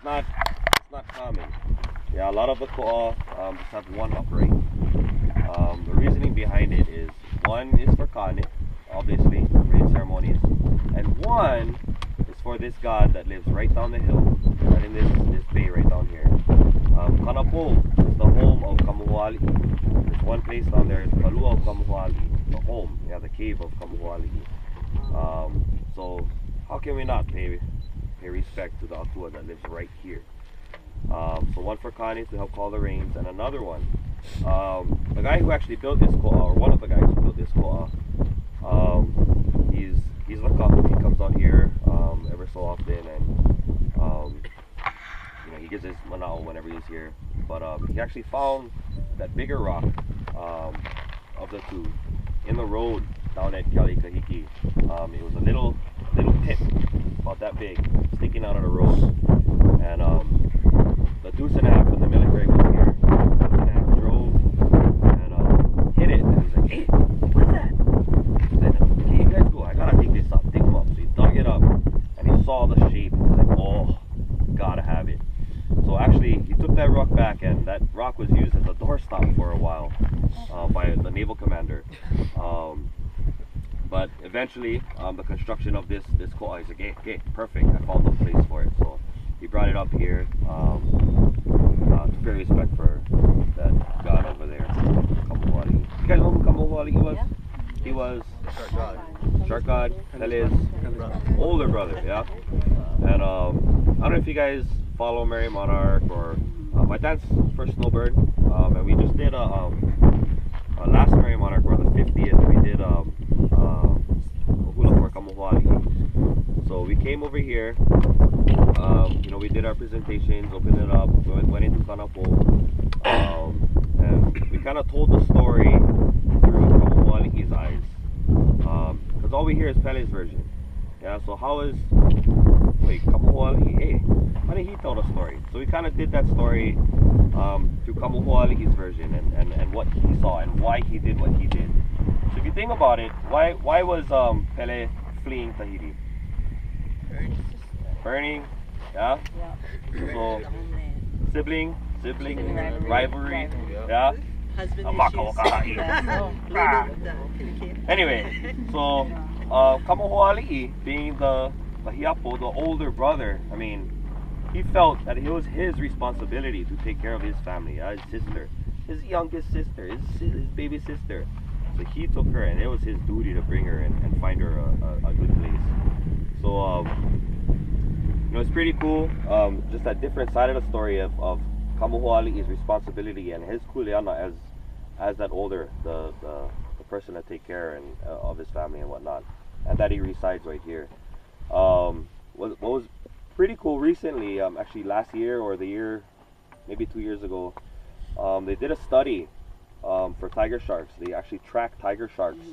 it's not common. Yeah, a lot of the koa just have one upright. The reasoning behind it is one is for kane, obviously, rain ceremonies, and one is for this god that lives right down the hill, right in this bay right down here. Kanapo is the home of Kamuhuali. There's one place down there, Kalua of Kamuhuali, the home, yeah, the cave of Kamuhuali. So how can we not pay respect to the Atua that lives right here? So one for Kane to help call the rains, and another one, the guy who actually built this koa, or one of the guys who built this koa, he's the cock. He comes out here ever so often, and you know, he gives his manao whenever he's here. But he actually found that bigger rock of the two in the road down at Kalikahiki. It was a little pit about that big sticking out of the road, and the deuce and a half when the military was here, deuce and a half drove and hit it, and he's like, hey, what's that? He said, okay, you guys go, I gotta dig this up, dig them up. So he dug it up and he saw the shape. He's like, oh, gotta have it. So actually he took that rock back, and that rock was used as a doorstop for a while by the naval commander. But eventually the construction of this koa, he's like, okay, perfect, I found the place for it. So he brought it up here to pay respect for that god over there, Kamuhuali. You guys know who Kamuhuali was? Yeah. He was Shark God, Pele's older brother, yeah. And I don't know if you guys follow Merry Monarch or my dad's first snowbird, and we just did a last Merry Monarch, or the 50th. We did hula for Kamuhuali. So we came over here. You know, we did our presentations, opened it up, went into Kanapo, and we kind of told the story through Kamuhuali's eyes, because all we hear is Pele's version. Yeah, so Kamuhuali, hey, how did he tell the story? So we kind of did that story through Kamuhuali's version, and what he saw and why he did what he did. So if you think about it, why was Pele fleeing Tahiti? Burning, yeah. So sibling rivalry, yeah. Anyway, so Kamuhuali, being the Hiapo, the older brother, I mean, he felt that it was his responsibility to take care of his family, his sister, his youngest sister, his baby sister. So he took her, and it was his duty to bring her and find her a good place. So you know, it's pretty cool, just that different side of the story of Kamuhuali's responsibility and his kuleana as that older, the person to take care of his family and whatnot, and that he resides right here. What was pretty cool recently, actually last year or the year, maybe 2 years ago, they did a study for tiger sharks. They actually tracked tiger sharks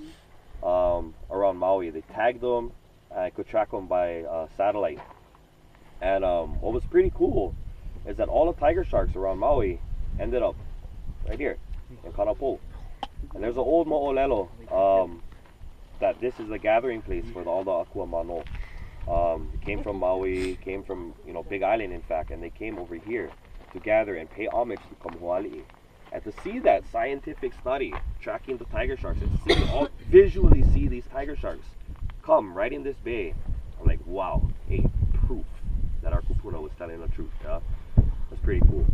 around Maui. They tagged them and could track them by satellite. And what was pretty cool is that all the tiger sharks around Maui ended up right here in Kanapo. And there's an old mo'olelo that this is the gathering place for all the Akua Mano. Came from Maui, came from, you know, Big Island in fact, and they came over here to gather and pay homage to Kamuhuali. And to see that scientific study tracking the tiger sharks and visually see these tiger sharks come right in this bay, I'm like, wow, hey, proof that our kupuna was telling the truth. Yeah, that's pretty cool.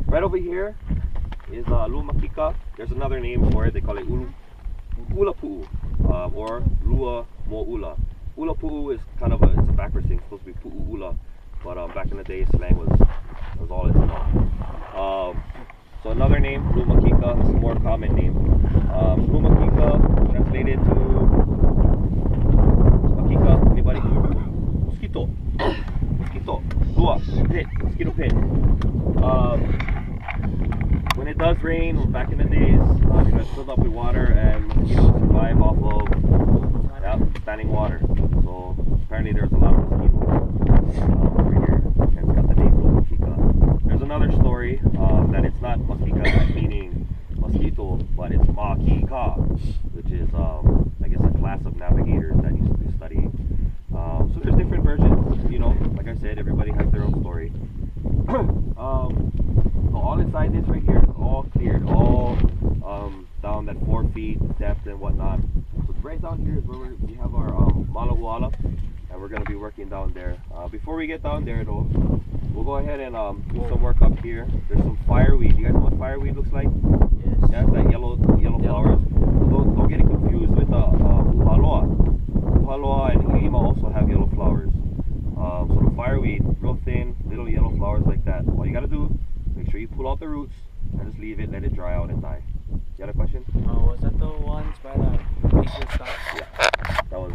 Right over here is Lua Makika. There's another name for it. They call it Ulapu'u, or Lua Mo'ula. Ulapu'u is kind of it's a backwards thing. It's supposed to be Pu'u'ula, but back in the day, slang was all it's known. So another name, Lua Makika, is a more common name. Lua Makika translated to Makika. Anybody? Mosquito. Mosquito. Lua. Pit. Mosquito pit. When it does rain, back in the days, it's filled up with water, and mosquitoes survive off of standing water. So apparently there's a lot of mosquitoes over here, and it's got the name Lua Makika. There's another story that it's not Makika meaning mosquito, but it's Makika, which is I guess a class of navigators that used to study. So there's different versions, you know. So right down here is where we have our Malawala, and we're gonna be working down there. Before we get down there though, we'll go ahead and do some work up here. There's some fireweed. You guys know what fireweed looks like? Yes. Yeah, it's like yellow flowers. Don't get it confused with Uhaloa. Uhaloa and Ilima also have yellow flowers. So the fireweed, real thin, little yellow flowers like that. All you gotta do, make sure you pull out the roots and just leave it, let it dry out and die. You had a question? Was that the ones by the Asian stuff? Yeah, that was